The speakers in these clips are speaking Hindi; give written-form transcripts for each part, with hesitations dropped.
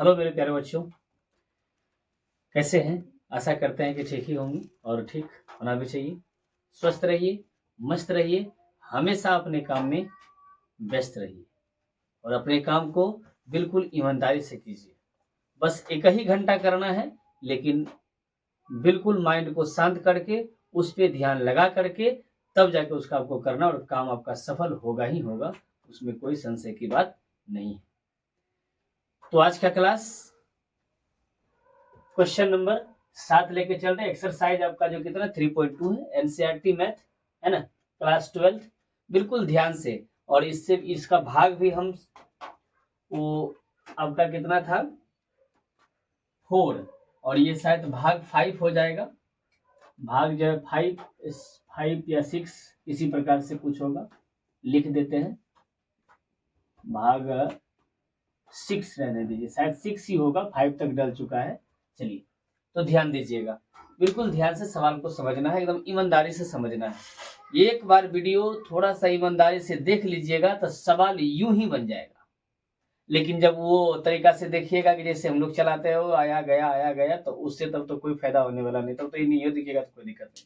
हेलो मेरे प्यारे बच्चों, कैसे हैं? आशा करते हैं कि ठीक ही होंगे और ठीक होना भी चाहिए। स्वस्थ रहिए, मस्त रहिए, हमेशा अपने काम में व्यस्त रहिए और अपने काम को बिल्कुल ईमानदारी से कीजिए। बस 1 ही घंटा करना है, लेकिन बिल्कुल माइंड को शांत करके उस पे ध्यान लगा करके तब जाके उसका आपको करना और काम आपका सफल होगा ही होगा, उसमें कोई संशय की बात नहीं है। तो आज का क्लास क्वेश्चन नंबर 7 लेके चल रहे हैं। एक्सरसाइज आपका जो कितना 3.2 है, एनसीईआरटी मैथ है ना, क्लास 12। बिल्कुल ध्यान से, और इससे इसका भाग भी हम वो आपका कितना था 4, और ये शायद भाग 5 हो जाएगा। भाग जो है 5 या 6 इसी प्रकार से कुछ होगा, लिख देते हैं। भाग 6 रहने दीजिए, शायद 6 ही होगा, 5 तक डल चुका है। चलिए, तो ध्यान दीजिएगा, बिल्कुल ध्यान से सवाल को समझना है, एकदम ईमानदारी से समझना है। एक बार वीडियो थोड़ा सा ईमानदारी से देख लीजिएगा तो सवाल यूं ही बन जाएगा। लेकिन जब वो तरीका से देखिएगा कि जैसे हम लोग चलाते हैं, वो आया गया, तो उससे तब तो कोई फायदा होने वाला नहीं, तब तो ये नहीं दिखेगा तो कोई दिक्कत नहीं।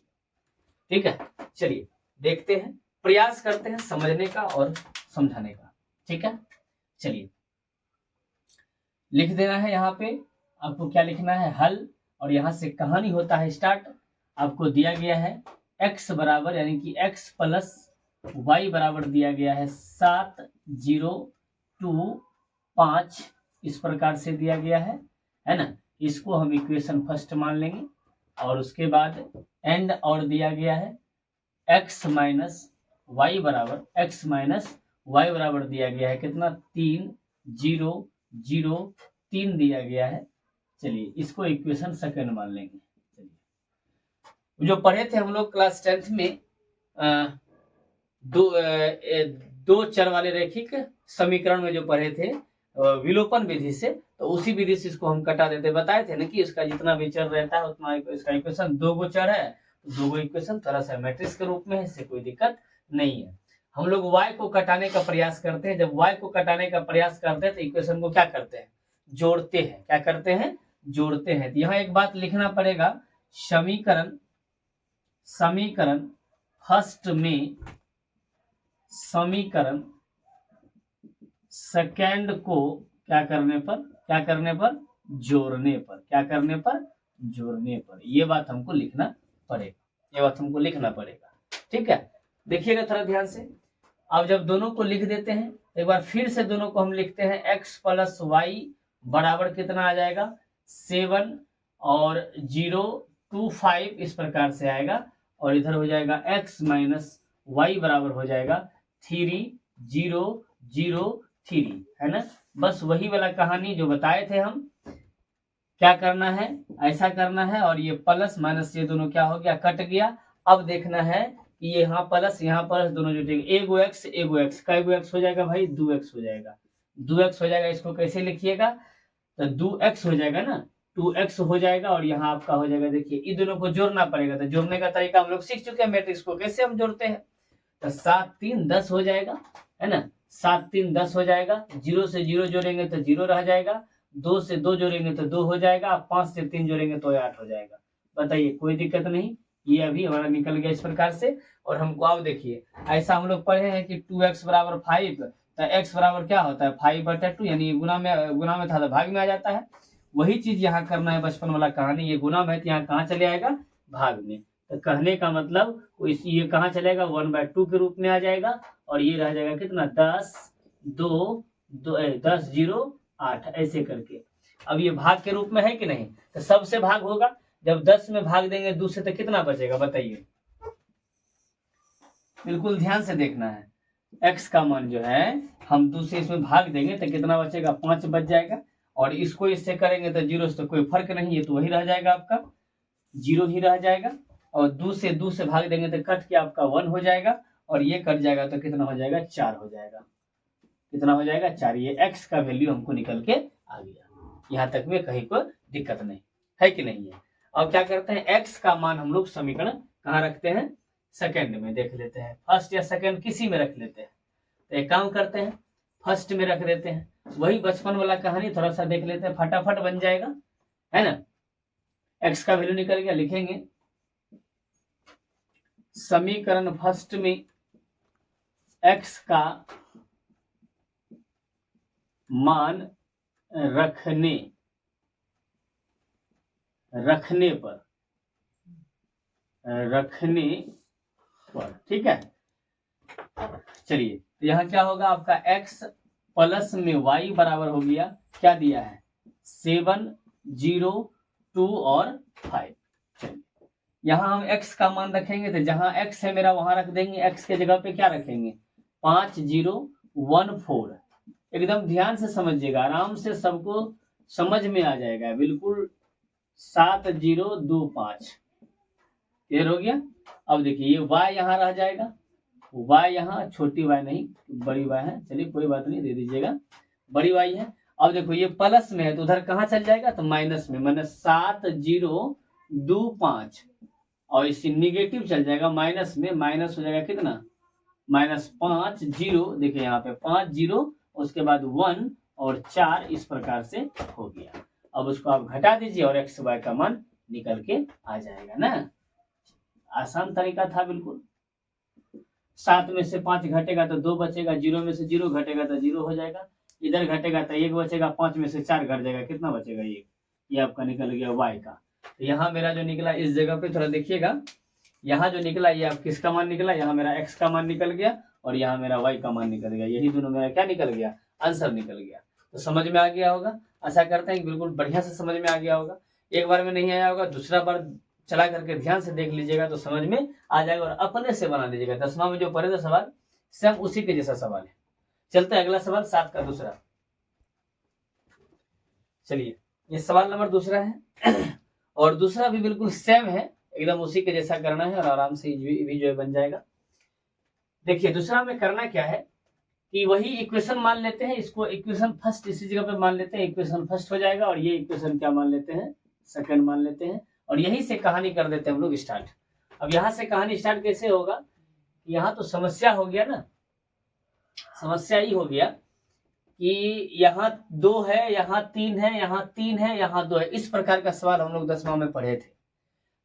ठीक है, चलिए देखते हैं, प्रयास करते हैं समझने का और समझाने का। ठीक है, चलिए लिख देना है। यहाँ पे आपको क्या लिखना है, हल, और यहाँ से कहानी होता है स्टार्ट। आपको दिया गया है x बराबर, यानी कि x प्लस y बराबर दिया गया है 7, 0, 2, 5, इस प्रकार से दिया गया है ना। इसको हम इक्वेशन फर्स्ट मान लेंगे, और उसके बाद एंड और दिया गया है x माइनस वाई बराबर दिया गया है कितना 3, 0, 0, 3 दिया गया है। चलिए इसको इक्वेशन सेकंड मान लेंगे। चलिए, जो पढ़े थे हम लोग क्लास 10th में दो चर वाले रैखिक समीकरण में जो पढ़े थे विलोपन विधि से, तो उसी विधि से इसको हम कटा देते। बताए थे ना कि इसका जितना भी चर रहता है उतना इसका इक्वेशन, 2 गो चर है तो 2 गो इक्वेशन थोड़ा सा मैट्रिक्स के रूप में है, इससे कोई दिक्कत नहीं है। हम लोग y को कटाने का प्रयास करते हैं। जब y को कटाने का प्रयास करते हैं तो इक्वेशन को क्या करते हैं, जोड़ते हैं। क्या करते हैं, जोड़ते हैं। तो यहाँ एक बात लिखना पड़ेगा, समीकरण फर्स्ट में समीकरण सेकंड को क्या करने पर जोड़ने पर ये बात हमको लिखना पड़ेगा। ठीक है, देखिएगा थोड़ा ध्यान से। अब जब दोनों को लिख देते हैं, एक बार फिर से दोनों को हम लिखते हैं। x प्लस वाई बराबर कितना आ जाएगा 7 और 0, 2, 5 इस प्रकार से आएगा, और इधर हो जाएगा x माइनस वाई बराबर हो जाएगा 3, 0, 0, 3, है ना। बस वही वाला कहानी जो बताए थे हम। क्या करना है, ऐसा करना है, और ये प्लस माइनस ये दोनों क्या हो गया, कट गया। अब देखना है कि ये यहाँ प्लस दोनों जुटेंगे। एगो एक्स कई गो एक्स हो जाएगा भाई, 2x हो जाएगा। इसको कैसे लिखिएगा, तो 2x हो जाएगा ना, 2x हो जाएगा, और यहाँ आपका हो जाएगा। देखिए इन दोनों को जोड़ना पड़ेगा, तो जोड़ने का तरीका हम लोग सीख चुके हैं, मैट्रिक्स को कैसे हम जोड़ते हैं। तो 7, 3, 10 हो जाएगा, है ना। 7, 3, 10 हो जाएगा। 0 से 0 जोड़ेंगे तो 0 रह जाएगा। 2 से 2 जोड़ेंगे तो 2 हो जाएगा। 5 से 3 जोड़ेंगे तो 8 हो जाएगा। बताइए, कोई दिक्कत नहीं। ये अभी हमारा निकल गया इस प्रकार से। और हमको अब देखिए, ऐसा हम लोग पढ़े हैं कि 2x बराबर 5, तो x बराबर क्या होता है 5/2, यानी गुना में था तो भाग में आ जाता है। वही चीज यहाँ करना है, बचपन वाला कहानी। ये गुना में, यहाँ कहाँ चले आएगा, भाग में। तो कहने का मतलब ये कहाँ चलेगा 1/2 के रूप में आ जाएगा, और ये रह जाएगा कितना 10, 2, 10, 0, 8 ऐसे करके। अब ये भाग के रूप में है कि नहीं, तो सबसे भाग होगा। जब 10 में भाग देंगे 2 से तो कितना बचेगा बताइए, बिल्कुल ध्यान से देखना है। x का मान जो है हम 2 से इसमें भाग देंगे तो कितना बचेगा, 5 बच जाएगा। और इसको इससे करेंगे तो 0 से तो कोई फर्क नहीं है, तो वही रह जाएगा आपका 0 ही रह जाएगा। और 2 से भाग देंगे तो कट के आपका 1 हो जाएगा, और ये कट जाएगा तो कितना हो जाएगा 4 हो जाएगा। कितना हो जाएगा 4। ये x का वैल्यू हमको निकल के आ गया। यहाँ तक में कहीं कोई दिक्कत नहीं है कि नहीं है। अब क्या करते हैं, x का मान हम लोग समीकरण कहाँ रखते हैं, सेकंड में। देख लेते हैं, फर्स्ट या सेकंड किसी में रख लेते हैं। तो एक काम करते हैं, फर्स्ट में रख देते हैं। वही बचपन वाला कहानी थोड़ा सा देख लेते हैं, फटाफट बन जाएगा, है ना। एक्स का वैल्यू निकल गया, लिखेंगे समीकरण फर्स्ट में एक्स का मान रखने पर, ठीक है। चलिए, तो यहाँ क्या होगा आपका x प्लस में y बराबर हो गया, क्या दिया है 7, 0, 2 और 5। चलिए, यहाँ हम x का मान रखेंगे, तो जहां x है मेरा वहां रख देंगे, x के जगह पे क्या रखेंगे 5, 0, 1, 4। एकदम ध्यान से समझिएगा, आराम से सबको समझ में आ जाएगा, बिल्कुल 7, 0, 2, 5 क्लियर हो गया। अब देखिए ये y यहाँ रह जाएगा, y यहाँ, छोटी y नहीं बड़ी y है, चलिए कोई बात नहीं, दे दीजिएगा, बड़ी y है। अब देखो ये प्लस में है तो उधर कहाँ चल जाएगा, तो माइनस में, माइनस 7, 0, 2, 5, और इसी निगेटिव चल जाएगा माइनस में, माइनस हो जाएगा कितना -5, 0, देखिए यहाँ पे 5, 0, उसके बाद 1 और 4, इस प्रकार से हो गया। अब उसको आप घटा दीजिए और x y का मान निकल के आ जाएगा ना। आसान तरीका था बिल्कुल। 7 में से 5 घटेगा तो 2 बचेगा, 0 में से 0 घटेगा तो 0 हो जाएगा, इधर घटेगा तो 1 बचेगा, 5 में से 4 घट जाएगा, कितना बचेगा 1, ये आपका निकल गया y का। तो यहाँ मेरा जो निकला, इस जगह पे थोड़ा देखिएगा, यहाँ जो निकला ये आप किसका मान निकला, यहाँ मेरा x का मान निकल गया और यहाँ मेरा y का मान निकल गया, यही दोनों मेरा क्या निकल गया, आंसर निकल गया। तो समझ में आ गया होगा, आशा करते हैं कि बिल्कुल बढ़िया से समझ में आ गया होगा। एक बार में नहीं आया होगा, दूसरा बार चला करके ध्यान से देख लीजिएगा तो समझ में आ जाएगा और अपने से बना लीजिएगा। 10वां में जो पढ़े थे सवाल सेम उसी के जैसा सवाल है। चलते हैं अगला सवाल 7 का दूसरा। चलिए, ये सवाल नंबर दूसरा है और दूसरा भी बिल्कुल सेम है, एकदम उसी के जैसा करना है और आराम से भी जो है बन जाएगा। देखिए दूसरा में करना क्या है कि वही इक्वेशन मान लेते हैं, इसको इक्वेशन फर्स्ट इसी जगह पे मान लेते हैं, इक्वेशन फर्स्ट हो जाएगा और ये इक्वेशन क्या मान लेते हैं, सेकंड मान लेते हैं और यही से कहानी कर देते हैं हम लोग स्टार्ट। अब यहाँ से कहानी स्टार्ट कैसे होगा, यहाँ तो समस्या हो गया ना, समस्या ही हो गया कि यहाँ 2 है, यहाँ 3 है, यहाँ 3 है, यहाँ 2 है, इस प्रकार का सवाल हम लोग 10वां में पढ़े थे।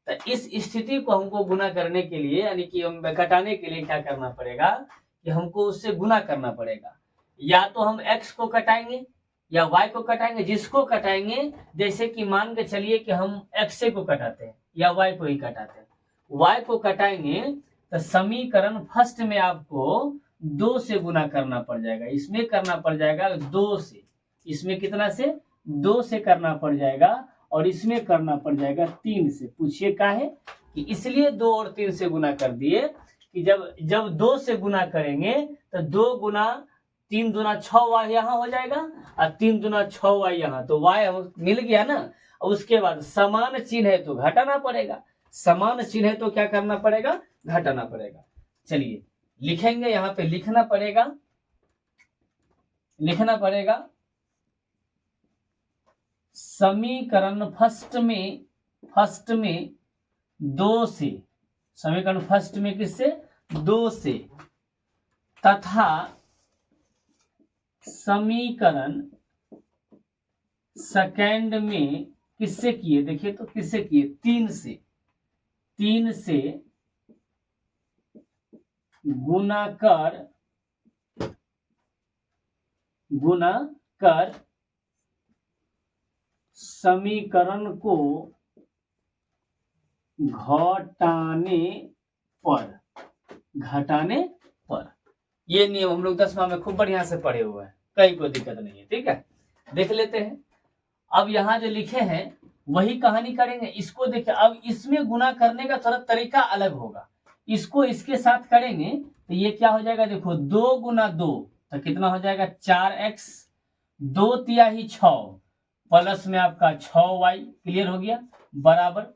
तो इस स्थिति को हमको गुना करने के लिए, यानी कि हम घटाने के लिए क्या करना पड़ेगा कि हमको उससे गुना करना पड़ेगा। या तो हम x को कटाएंगे या y को कटाएंगे, जिसको कटाएंगे, जैसे कि मान के चलिए कि हम x को कटाते हैं या y को ही कटाते हैं, y को कटाएंगे तो समीकरण फर्स्ट में आपको 2 से गुना करना पड़ जाएगा, इसमें करना पड़ जाएगा 2 से, इसमें कितना से 2 से करना पड़ जाएगा और इसमें करना पड़ जाएगा 3 से। पूछिए काहे कि इसलिए 2 और 3 से गुना कर दिए कि जब 2 से गुना करेंगे तो 2 गुना 3 दूना 6y यहाँ हो जाएगा और 3 दूना 6y यहाँ, तो y मिल गया ना। और उसके बाद समान चिन्ह है तो घटाना पड़ेगा, समान चिन्ह है तो क्या करना पड़ेगा, घटाना पड़ेगा। चलिए लिखेंगे, यहाँ पे लिखना पड़ेगा समीकरण फर्स्ट में 2 से, समीकरण फर्स्ट में किससे 2 से, तथा समीकरण सेकंड में किससे किए, देखिए तो किससे किए 3 से गुना कर समीकरण को घटाने पर। ये नियम हम लोग 10वां में खूब बढ़िया से पढ़े हुए हैं, कहीं कोई दिक्कत नहीं है, ठीक है। देख लेते हैं, अब यहाँ जो लिखे हैं वही कहानी करेंगे। इसको देखिए, अब इसमें गुना करने का थोड़ा तरीका अलग होगा, इसको इसके साथ करेंगे तो ये क्या हो जाएगा, देखो 2 गुना 2 तो कितना हो जाएगा 4x, 2 तिहाई 6 प्लस में आपका 6y, क्लियर हो गया, बराबर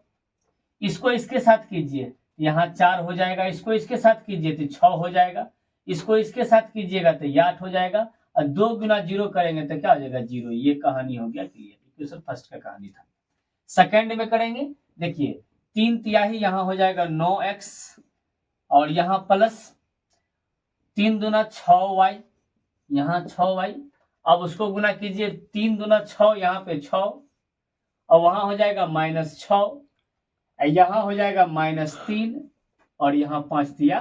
इसको इसके साथ कीजिए, यहाँ 4 हो जाएगा, इसको इसके साथ कीजिए तो 6 हो जाएगा, इसको इसके साथ कीजिएगा तो 8 हो जाएगा और 2 गुना 0 करेंगे तो क्या हो जाएगा 0। ये कहानी हो गया क्लियर, इक्वेशन फर्स्ट का कहानी था। सेकंड में करेंगे, देखिए 3 तिहाई यहाँ हो जाएगा 9x और यहाँ प्लस 3 दूना 6y यहाँ 6y, अब उसको गुना कीजिए 3 दूना 6, यहाँ पे 6 और वहां हो जाएगा -6, यहाँ हो जाएगा -3 और यहाँ 5 दिया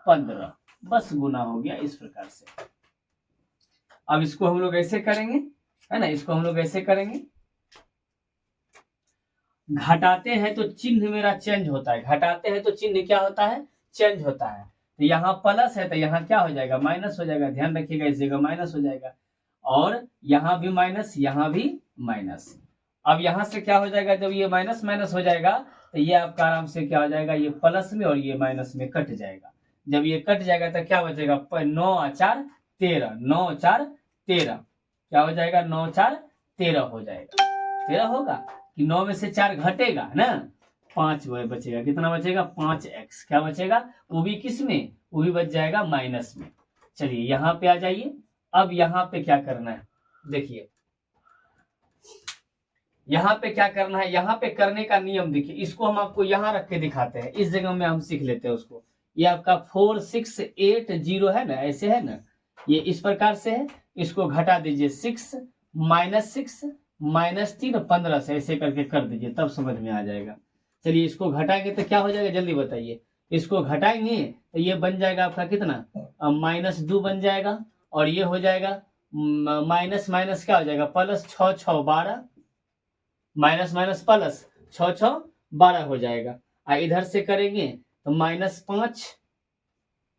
15, बस गुना हो गया इस प्रकार से। अब इसको हम लोग ऐसे करेंगे, है ना, इसको हम लोग ऐसे करेंगे, घटाते हैं तो चिन्ह मेरा चेंज होता है, घटाते हैं तो चिन्ह क्या होता है, चेंज होता है। तो यहाँ प्लस है तो यहाँ क्या हो जाएगा, माइनस हो जाएगा, ध्यान रखिएगा इस जगह माइनस हो जाएगा, और यहाँ भी माइनस, यहाँ भी माइनस। अब यहाँ से क्या हो जाएगा, जब ये माइनस माइनस हो जाएगा तो ये आपका आराम से क्या हो जाएगा, ये प्लस में और ये माइनस में कट जाएगा। जब ये कट जाएगा तो क्या बचेगा, 9 और 4 13, 9 और 4 13, क्या हो जाएगा, 9 और 4 13 हो जाएगा। 13 होगा कि 9 में से 4 घटेगा ना, 5 बचेगा, कितना बचेगा, 5x, क्या बचेगा, वो भी किस में, वो भी बच जाएगा माइनस में। चलिए यहाँ पे आ जाइए, अब यहाँ पे क्या करना है, देखिए यहाँ पे क्या करना है, यहाँ पे करने का नियम देखिए, इसको हम आपको यहाँ रख के दिखाते हैं, इस जगह में हम सीख लेते हैं उसको। ये आपका 4680 है ना, ऐसे है ना, ये इस प्रकार से है, इसको घटा दीजिए 6 -6 -3 15 से ऐसे करके कर दीजिए, तब समझ में आ जाएगा। चलिए इसको घटाएंगे तो क्या हो जाएगा, जल्दी बताइए, इसको घटाएंगे तो ये बन जाएगा आपका कितना, -2 बन जाएगा, और ये हो जाएगा माइनस माइनस क्या हो जाएगा, प्लस 6 6 12, माइनस माइनस प्लस 6 6 12 हो जाएगा। इधर से करेंगे तो -5,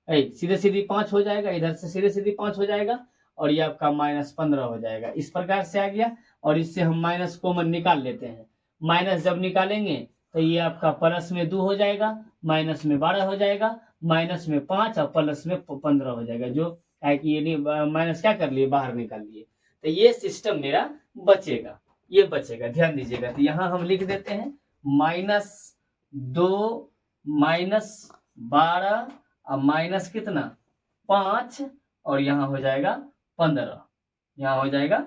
सीधे सीधी 5 हो जाएगा, इधर से सीधे सीधी 5 हो जाएगा, और ये आपका -15 हो जाएगा, इस प्रकार से आ गया। और इससे हम माइनस कॉमन निकाल लेते हैं, माइनस जब निकालेंगे तो ये आपका प्लस में 2 हो जाएगा, माइनस में 12 हो जाएगा, माइनस में 5 और प्लस में 15 हो जाएगा, जो है कि ये नहीं माइनस क्या कर लिए, बाहर निकाल लिए, तो ये सिस्टम मेरा बचेगा, ये बचेगा, ध्यान दीजिएगा। तो यहाँ हम लिख देते हैं -2 -12 और माइनस कितना 5, और यहाँ हो जाएगा 15, यहाँ हो जाएगा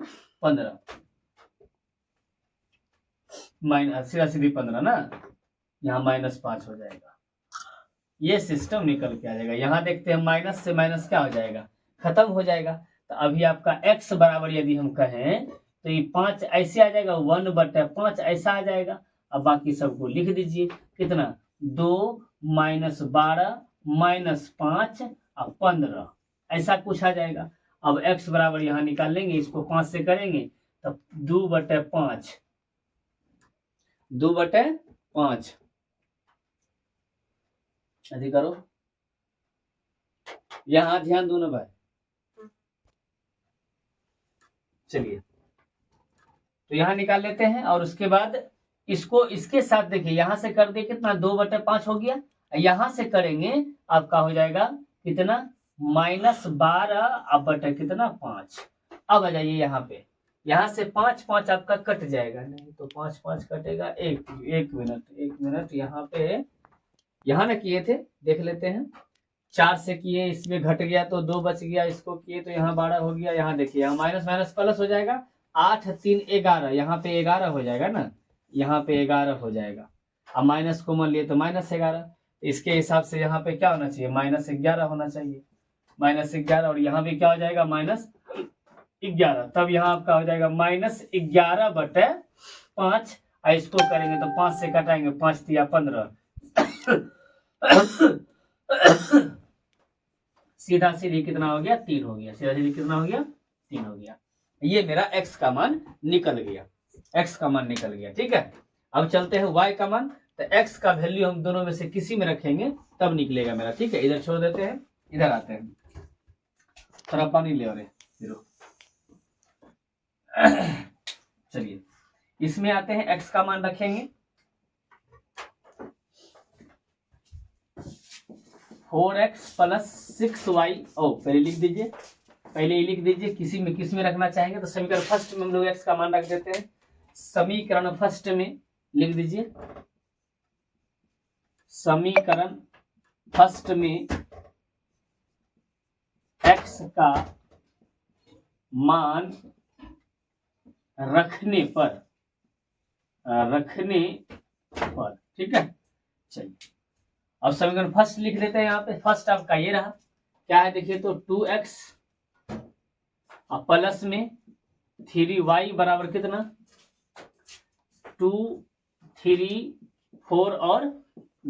15, माइनस सीधा सीधी 15 ना, यहाँ -5 हो जाएगा, ये सिस्टम निकल के आ जाएगा। यहाँ देखते हैं माइनस से माइनस क्या हो जाएगा, खत्म हो जाएगा। तो अभी आपका x बराबर यदि हम कहें तो ये 5 ऐसे आ जाएगा, 1/5 ऐसा आ जाएगा। अब बाकी सबको लिख दीजिए, कितना 2 -12 -5 और 15 ऐसा कुछ आ जाएगा। अब x बराबर यहाँ निकाल लेंगे, इसको 5 से करेंगे तब 2/5, 2/5 अधिक करो, यहाँ ध्यान दो ना भाई। चलिए तो यहाँ निकाल लेते हैं, और उसके बाद इसको इसके साथ देखिए, यहाँ से कर दे कितना 2/5 हो गया, यहाँ से करेंगे आपका हो जाएगा कितना -12 अब बटे कितना 5। अब आ जाइए यहाँ पे, यहाँ से 5 5 आपका कट जाएगा, नहीं तो 5 5 कटेगा, एक मिनट यहाँ पे, यहाँ ना किए थे, देख लेते हैं, 4 से किए, इसमें घट गया तो 2 बच गया, इसको किए तो यहाँ 12 हो गया, यहाँ देखिए यहाँ माइनस माइनस प्लस हो जाएगा, 8 3 11, यहाँ पे 11 हो जाएगा ना, यहाँ पे 11 हो जाएगा। अब माइनस कॉमन लिए तो -11, इसके हिसाब से यहाँ पे क्या होना चाहिए, -11 होना चाहिए, -11, और यहाँ भी क्या हो जाएगा -11, तब यहाँ आपका हो जाएगा -11/5। इसको करेंगे तो 5 से कटाएंगे, 5 दिया 15 सीधा सीधी कितना हो गया, 3 हो गया, सीधा सीधी कितना हो गया, 3 हो गया। ये मेरा x का मान निकल गया, x का मान निकल गया, ठीक है। अब चलते हैं y का मान, तो x का वैल्यू हम दोनों में से किसी में रखेंगे तब निकलेगा मेरा, ठीक है। इधर छोड़ देते हैं, इधर आते हैं, थोड़ा पानी ले रहे चलिए इसमें आते हैं, x का मान रखेंगे 4x + 6y, पहले लिख दीजिए, पहले ही लिख दीजिए, किसी में किस में रखना चाहेंगे तो समीकरण फर्स्ट में हम लोग x का मान रख देते हैं, समीकरण फर्स्ट में लिख दीजिए, समीकरण फर्स्ट में x का मान रखने पर, ठीक है। चलिए अब समीकरण फर्स्ट लिख देते हैं, यहाँ पे फर्स्ट आपका ये रहा, क्या है देखिए तो 2x अब प्लस में 3y बराबर कितना 2 3 4 और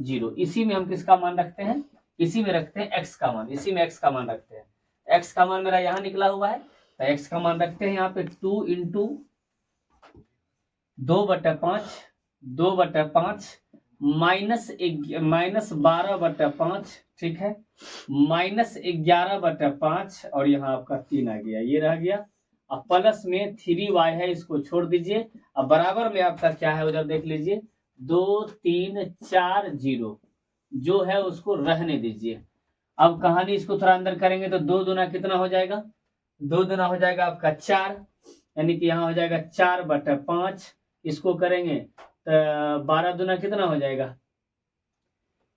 0। इसी में हम किसका मान रखते हैं, इसी में रखते हैं x का मान, इसी में x का मान रखते हैं। x का मान मेरा यहाँ निकला हुआ है तो x का मान रखते हैं यहाँ पे 2 इंटू 2/5 माइनस 12/5, ठीक है, माइनस 11/5 और यहाँ आपका 3 आ गया, ये रह गया। अब प्लस में 3y है, इसको छोड़ दीजिए। अब बराबर में आपका क्या है उधर देख लीजिए, 2 3 4 0 जो है उसको रहने दीजिए। अब कहानी इसको थोड़ा अंदर करेंगे तो 2 दूना कितना हो जाएगा, 2 दूना हो जाएगा आपका 4, यानी कि यहाँ हो जाएगा 4/5। इसको करेंगे तो 12 दूना कितना हो जाएगा,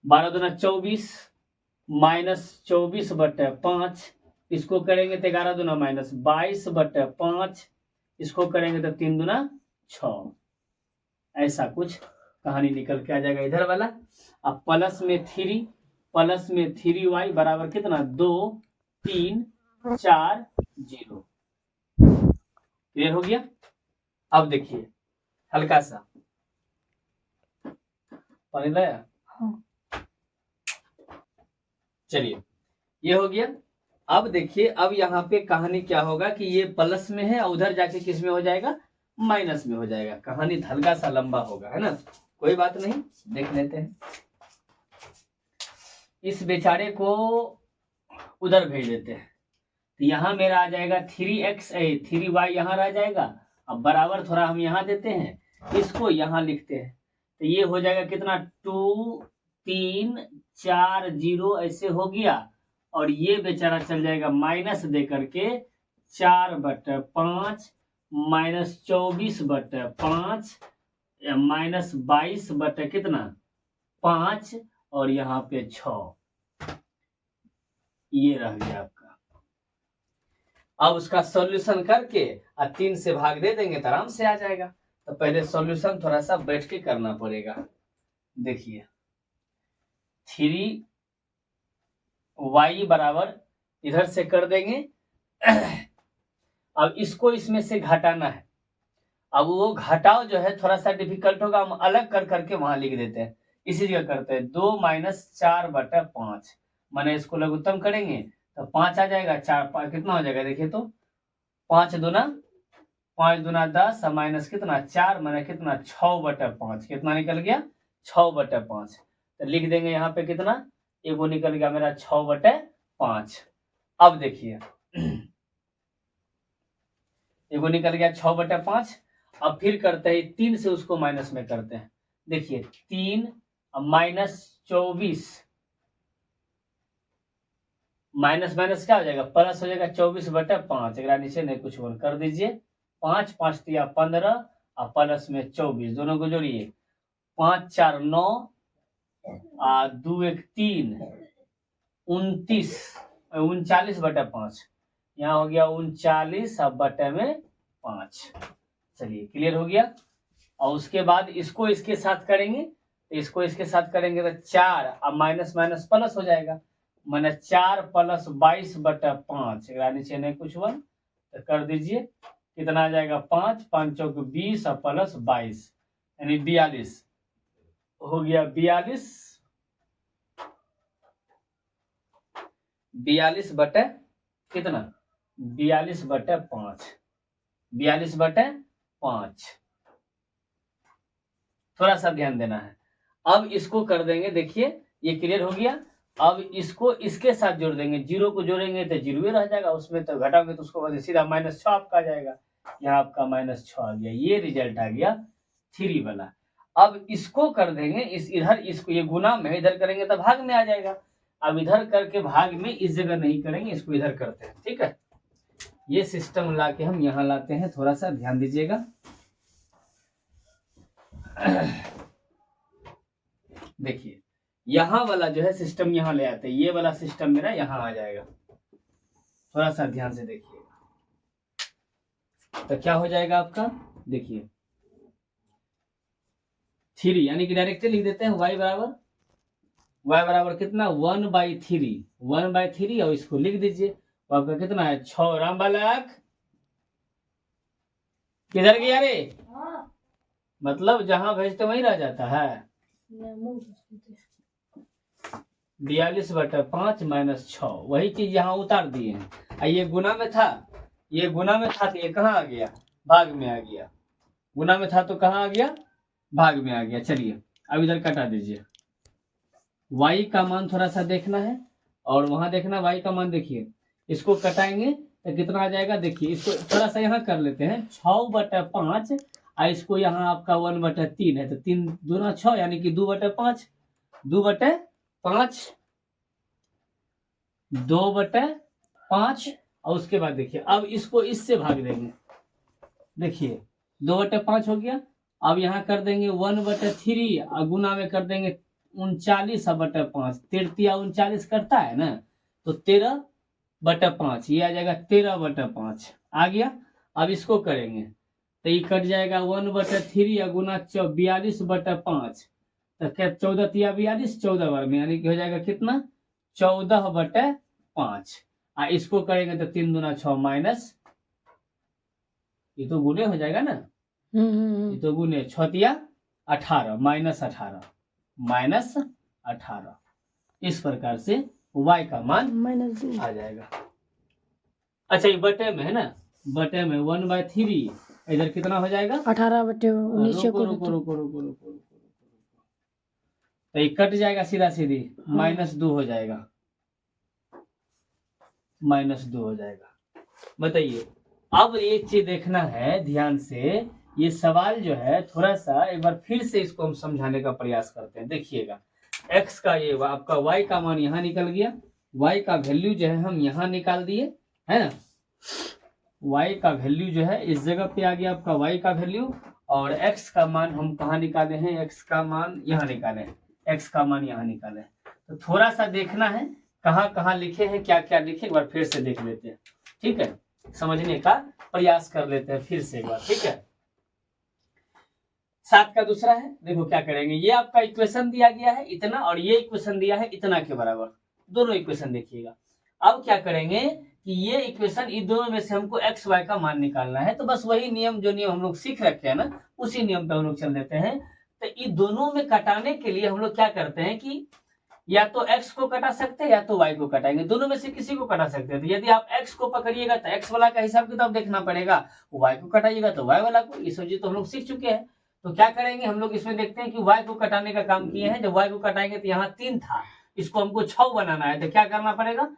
12 दूना 24 माइनस 24/5। इसको करेंगे तो 11 दूना माइनस 22/5। इसको करेंगे तो 3 दूना 6। ऐसा कुछ कहानी निकल के आ जाएगा इधर वाला। अब प्लस में 3y बराबर कितना 2 3 4 0। क्लियर हो गया। अब देखिए हल्का सा पानी लाया, चलिए ये हो गया। अब देखिए अब यहाँ पे कहानी क्या होगा कि ये प्लस में है और उधर जाके किस में हो जाएगा, माइनस में हो जाएगा। कहानी हल्का सा लंबा होगा, है ना, कोई बात नहीं, देख लेते हैं। इस बेचारे को उधर भेज देते हैं तो यहाँ मेरा आ जाएगा 3y यहाँ रह जाएगा। अब बराबर थोड़ा हम यहाँ देते हैं, इसको यहाँ लिखते हैं तो ये हो जाएगा कितना 2 3 4 0 ऐसे हो गया। और ये बेचारा चल जाएगा माइनस दे करके 4/5 माइनस 24/5 माइनस 22 बटे कितना 5 और यहाँ पे 6, ये रह गया आपका। अब उसका सॉल्यूशन करके 3 से भाग दे देंगे तो आराम से आ जाएगा। तो पहले सॉल्यूशन थोड़ा सा बैठ के करना पड़ेगा। देखिए 3y बराबर इधर से कर देंगे। अब इसको इसमें से घटाना है। अब वो घटाओ जो है थोड़ा सा डिफिकल्ट होगा, हम अलग कर करके वहां लिख देते हैं। इसी जगह करते हैं 2 - 4/5, माने इसको लघुत्तम करेंगे तो 5 आ जाएगा। 4 5 कितना हो जाएगा देखिए तो 5 दूना 10 माइनस कितना 4 माने कितना 6/5, कितना निकल गया 6/5। तो लिख देंगे यहाँ पे कितना, एगो निकल गया मेरा 6/5। अब देखिए एगो निकल गया 6/5। अब फिर करते हैं 3 से उसको माइनस में करते हैं। देखिए 3 माइनस 24 माइनस माइनस क्या हो जाएगा प्लस हो जाएगा 24/5। एक नीचे नहीं कुछ और कर दीजिए। 5 5 दिया 15 और प्लस में 24 दोनों को जोड़िए 5 4 9 2 1 3 29 39/5। यहाँ हो गया 39 अब बटे में 5। चलिए क्लियर हो गया। और उसके बाद इसको इसके साथ करेंगे इसको इसके साथ करेंगे तो 4 अब माइनस माइनस प्लस हो जाएगा, माने 4 + 22/5। नीचे नहीं कुछ वन तो कर दीजिए कितना आ जाएगा 5 5 चौक 20 और प्लस 22 यानी 42 हो गया। 42 बटे कितना 42/5 42/5। थोड़ा सा ध्यान देना है। अब इसको कर देंगे, देखिए ये क्लियर हो गया। अब इसको इसके साथ जोड़ देंगे, 0 को जोड़ेंगे तो 0 रह जाएगा, उसमें तो घटाओगे तो उसको सीधा -6 आपका आ जाएगा। यहाँ आपका -6 आ गया, ये रिजल्ट आ गया 3 वाला। अब इसको कर देंगे इस इधर, इसको ये गुना में इधर करेंगे तो भाग में आ जाएगा। अब इधर करके भाग में इस जगह नहीं करेंगे, इसको इधर करते हैं, ठीक है। ये सिस्टम ला के हम यहाँ लाते हैं, थोड़ा सा ध्यान दीजिएगा। देखिए यहाँ वाला जो है सिस्टम यहाँ ले आते हैं, ये वाला सिस्टम मेरा यहाँ आ जाएगा। थोड़ा सा ध्यान से देखिए तो क्या हो जाएगा आपका, देखिए 3 यानी कि डायरेक्टली लिख देते हैं y बराबर कितना 1/3 और इसको लिख दीजिए। आपका कितना है 6 राम बालक किधर गया रे? मतलब जहां भेजते वहीं रह जाता है। 42/5 - 6 वही चीज यहाँ उतार दिए हैं। ये गुना में था, ये गुना में था तो ये कहाँ आ गया? भाग में आ गया। गुना में था तो कहाँ आ गया? भाग में आ गया। चलिए अब इधर कटा दीजिए। y का मान थोड़ा सा देखना है और वहां देखना y का मान। देखिए इसको कटाएंगे तो कितना आ जाएगा? देखिए इसको थोड़ा सा यहाँ कर लेते हैं। 6/5 और इसको यहाँ आपका 1/3 है तो 3 दूना 6 यानी कि 2/5 2/5 2/5 और उसके बाद देखिए अब इसको इससे भाग देंगे। देखिए 2/5 हो गया। अब यहाँ कर देंगे 1/3 और गुना में कर देंगे 39/5। 33 करता है ना तो 13/5 ये आ जाएगा 13/5 आ गया। अब इसको करेंगे तो ये कट जाएगा 1/3 या गुना 42/5 तो क्या 14 या 42 14 बार में यानी कि हो जाएगा कितना? 14/5। इसको करेंगे तो 3 दूना 6 माइनस, ये तो गुने हो जाएगा ना, ये तो गुने 6 18 -18 इस प्रकार से y का मान आ जाएगा। अच्छा ये बटे में है ना, बटे में 1/3 इधर कितना हो जाएगा? 18/19। रुको रुको रुको रुको रुको तो ये कट जाएगा सीधा सीधी। -2 हो जाएगा, -2 हो जाएगा। बताइए अब एक चीज देखना है ध्यान से, ये सवाल जो है थोड़ा सा एक बार फिर से इसको हम समझाने का प्रयास करते हैं। देखिएगा x का ये आपका y का मान यहाँ निकल गया, y का वैल्यू जो है हम यहाँ निकाल दिए है ना। y का वैल्यू जो है इस जगह पे आ गया आपका y का वैल्यू, और x का मान हम कहाँ निकाले हैं? x का मान यहाँ निकाले हैं, x का मान यहाँ निकाले हैं। तो थोड़ा सा देखना है कहाँ कहाँ लिखे हैं, क्या क्या लिखे, एक बार फिर से देख लेते हैं। ठीक है, समझने का प्रयास कर लेते हैं फिर से एक बार। ठीक है, 7 का दूसरा है। देखो क्या करेंगे, ये आपका इक्वेशन दिया गया है इतना और ये इक्वेशन दिया है इतना के बराबर, दोनों इक्वेशन देखिएगा। अब क्या करेंगे कि ये इक्वेशन इन दोनों में से हमको एक्स वाई का मान निकालना है। तो बस वही नियम जो नियम हम लोग सीख रखे हैं ना, उसी नियम पे हम लोग चल देते हैं। तो इन दोनों में कटाने के लिए हम लोग क्या करते हैं कि या तो x को कटा सकते हैं या तो y को कटाएंगे, दोनों में से किसी को कटा सकते हैं। तो यदि आप x को पकड़िएगा तो x वाला का हिसाब किताब देखना पड़ेगा, y को कटाइएगा तो y वाला को। ये सब चीज तो हम लोग सीख चुके हैं। तो क्या करेंगे हम लोग इसमें देखते हैं कि y को कटाने का काम किए हैं। जब y को कटाएंगे तो यहाँ 3 था, इसको हमको 6 बनाना है तो क्या करना पड़ेगा?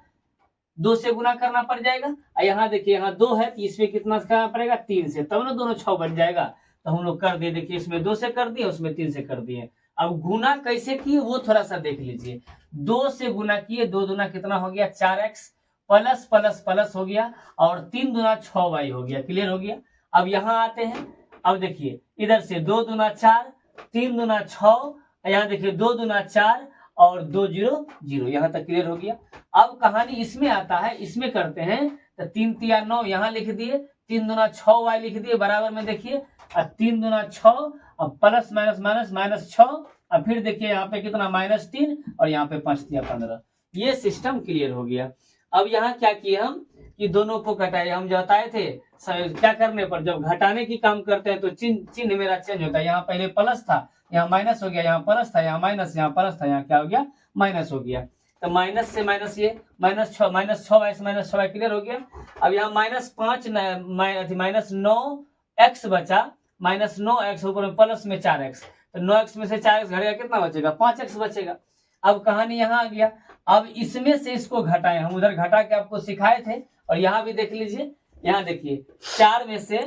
2 से गुना करना पड़ जाएगा। यहाँ देखिए यहाँ 2 है तो इसमें कितना करना पड़ेगा? 3 से, तब ना दोनों 6 बन जाएगा। तो हम लोग कर दिए, देखिए इसमें 2 से कर दिए, उसमें 3 से कर दिए। अब गुना कैसे किए वो थोड़ा सा देख लीजिए। 2 से गुना किए, 2 दूना कितना हो गया? 4x प्लस प्लस प्लस हो गया और 3 दूना 6y हो गया। क्लियर हो गया। अब यहाँ आते हैं, अब देखिए इधर से 2 दूना 4, 3 दूना 6, यहाँ देखिए 2 दूना 4 और 2 0 0, यहाँ तक क्लियर हो गया। अब कहानी इसमें आता है, इसमें करते हैं तो 3 3 9 यहाँ लिख दिए, 3 दूना 6y लिख दिए बराबर में। देखिए 3 दूना 6 और प्लस माइनस माइनस माइनस 6 और फिर देखिए यहाँ पे कितना? -3 और यहाँ पे 5 3 15। ये सिस्टम क्लियर हो गया। अब यहाँ क्या किए हम कि दोनों को घटाए। हम जो बताए थे क्या करने पर, जब घटाने की काम करते हैं तो चिन्ह मेरा चेंज होता है। यहाँ पहले प्लस था, यहाँ माइनस हो गया, यहाँ प्लस था, यहाँ माइनस, यहाँ प्लस था, यहाँ क्या हो गया? माइनस हो गया। तो माइनस से माइनस, ये -6 से -6 क्लियर हो गया। अब यहाँ -9x बचा, -9x ऊपर में प्लस में 4x, तो 9x में से 4x घटेगा, कितना बचेगा? 5x बचेगा। अब कहानी यहाँ आ गया। अब इसमें से इसको घटाए, हम उधर घटा के आपको सिखाए थे और यहाँ भी देख लीजिए। यहाँ देखिए 4 में से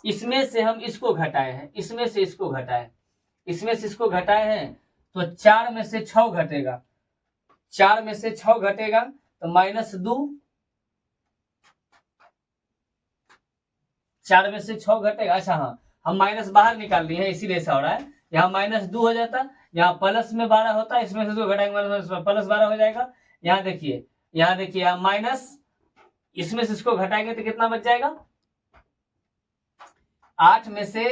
इसमें से हम इसको घटाए हैं, इसमें से इसको घटाए, इसमें से इसको घटाए हैं तो 4 में से 6 घटेगा, 4 में से 6 घटेगा तो -2, 4 में से 6 घटेगा। अच्छा हाँ, हम माइनस बाहर निकाल लिए हैं इसीलिए ऐसा हो रहा है। यहाँ -2 हो जाता, यहाँ प्लस में 12 होता, इसमें से 2 घटाएंगे प्लस 12 हो जाएगा। यहाँ देखिए यहाँ माइनस, इसमें से इसको घटाएंगे तो कितना बच जाएगा? 8 में से,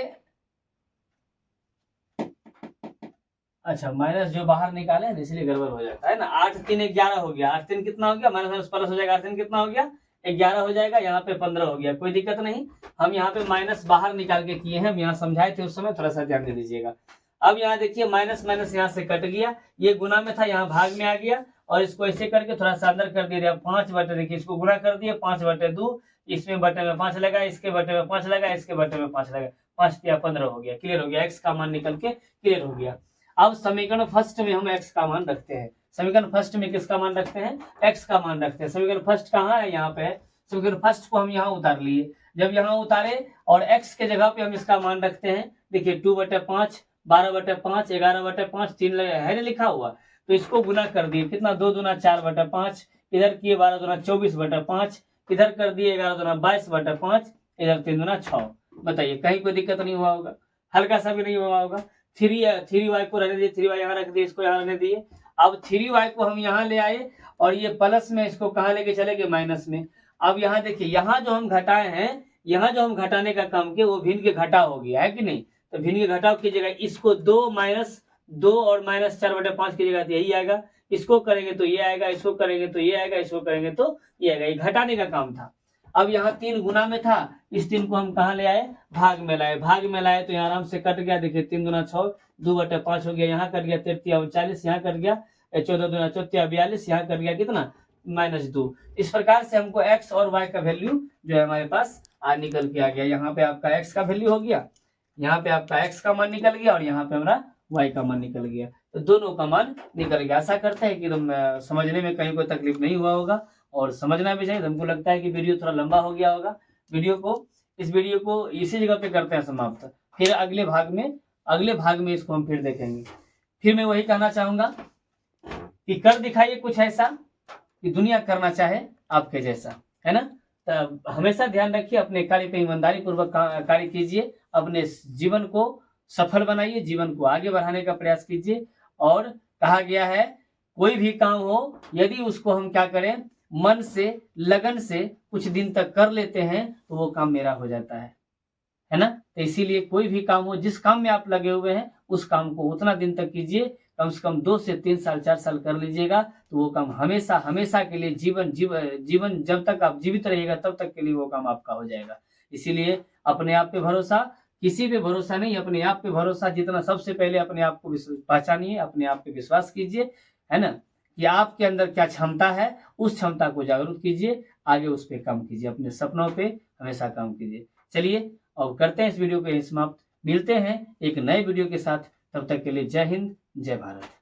अच्छा माइनस जो बाहर निकाले हैं इसलिए गड़बड़ हो जाता है ना। 8 3 11 हो गया, 8 3 कितना हो गया? माइनस प्लस हो जाएगा, 8 3 कितना हो गया? 11 हो जाएगा, यहाँ पे 15 हो गया, कोई दिक्कत नहीं। हम यहाँ पे माइनस बाहर निकाल के किए हैं, हम यहाँ समझाए थे उस समय, थोड़ा सा ध्यान दे दीजिएगा। अब यहाँ देखिए माइनस माइनस यहाँ से कट गया, ये गुना में था, यहाँ भाग में आ गया, और इसको ऐसे करके थोड़ा सा अंदर कर दिया। 5 बटे, देखिए इसको गुना कर दिए, 5 बटे 2, इसमें बटे में 5 लगा, इसके बटे में 5 लगा, इसके बटे में 5 लगा, 5 या 15 हो गया, क्लियर हो गया, एक्स का मान निकल के क्लियर हो गया। अब समीकरण फर्स्ट में हम एक्स का मान रखते हैं। समीकरण फर्स्ट में किसका मान रखते हैं? एक्स का मान रखते हैं। समीकरण फर्स्ट कहाँ है? यहाँ पे है। समीकरण फर्स्ट को हम यहाँ उतार लिए, जब यहाँ उतारे और एक्स के जगह पे हम इसका मान रखते हैं, देखिए 2/5, 12/5, 11/5, 3 है ना लिखा हुआ, तो इसको गुना कर दिए, कितना 2 दूना 4/5, इधर किए 12 दूना 24/5, इधर कर दिए 11 दूना 22/5, इधर 3 दूना 6। बताइए कहीं कोई दिक्कत नहीं हुआ होगा, हल्का सा भी नहीं हुआ होगा। 3y को रहने दिए, 3y यहाँ रख दिए, इसको यहाँ रहने दिए। अब 3y को हम यहाँ ले आए और ये प्लस में, इसको कहाँ लेके चले गए? माइनस में। अब यहाँ देखिए, यहाँ जो हम घटाए हैं, यहाँ जो हम घटाने का काम किए वो भिन्न के घटा हो गया है कि नहीं? तो भिन्न के घटाव की जगह इसको 2 माइनस 2 और माइनस 4/5 की जगह यही आएगा, इसको करेंगे तो ये आएगा, इसको करेंगे तो ये आएगा, इसको करेंगे तो ये आएगा। ये घटाने का काम था। अब यहाँ 3 गुना में था, इस 3 को हम कहाँ ले आए? भाग में लाए। भाग में लाए तो यहाँ आराम से कट गया, देखिए 3 दूना 6, 2/5 हो गया, यहाँ कट गया 33/40, यहाँ कट गया 14 दूना 42, यहाँ कट गया कितना? -2। इस प्रकार से हमको x और y का वैल्यू जो है हमारे पास निकल के आ गया। यहाँ पे आपका x का वैल्यू हो गया, यहाँ पे आपका x का मान निकल गया, और यहाँ पे हमारा y का मान निकल गया। तो दोनों का मान निकल गया। आशा करते हैं कि तुम समझने में कहीं कोई तकलीफ नहीं हुआ होगा, और समझना भी चाहिए। हमको लगता है कि वीडियो थोड़ा लंबा हो गया होगा। इस वीडियो को इसी जगह पे करते हैं समाप्त। फिर अगले भाग में इसको हम फिर देखेंगे। फिर मैं वही कहना चाहूंगा कि कर दिखाइए कुछ ऐसा कि दुनिया करना चाहे आपके जैसा, है ना? तो हमेशा ध्यान रखिए, अपने कार्य पे ईमानदारी पूर्वक कार्य कीजिए, अपने जीवन को सफल बनाइए, जीवन को आगे बढ़ाने का प्रयास कीजिए। और कहा गया है, कोई भी काम हो, यदि उसको हम क्या करें, मन से, लगन से कुछ दिन तक कर लेते हैं तो वो काम मेरा हो जाता है ना? तो इसीलिए कोई भी काम हो, जिस काम में आप लगे हुए हैं उस काम को उतना दिन तक कीजिए, कम से कम 2 से 3 साल 4 साल कर लीजिएगा, तो वो काम हमेशा के लिए, जीवन जब तक आप जीवित रहिएगा तब तक के लिए वो काम आपका हो जाएगा। इसीलिए अपने आप पे भरोसा, किसी पे भरोसा नहीं, अपने आप पे भरोसा। जितना सबसे पहले अपने आप को पहचानिए, अपने आप पे विश्वास कीजिए, है ना, कि आपके अंदर क्या क्षमता है, उस क्षमता को जागरूक कीजिए, आगे उस पे काम कीजिए, अपने सपनों पे हमेशा काम कीजिए। चलिए अब करते हैं इस वीडियो को समाप्त, मिलते हैं एक नए वीडियो के साथ, तब तक के लिए जय हिंद, जय भारत।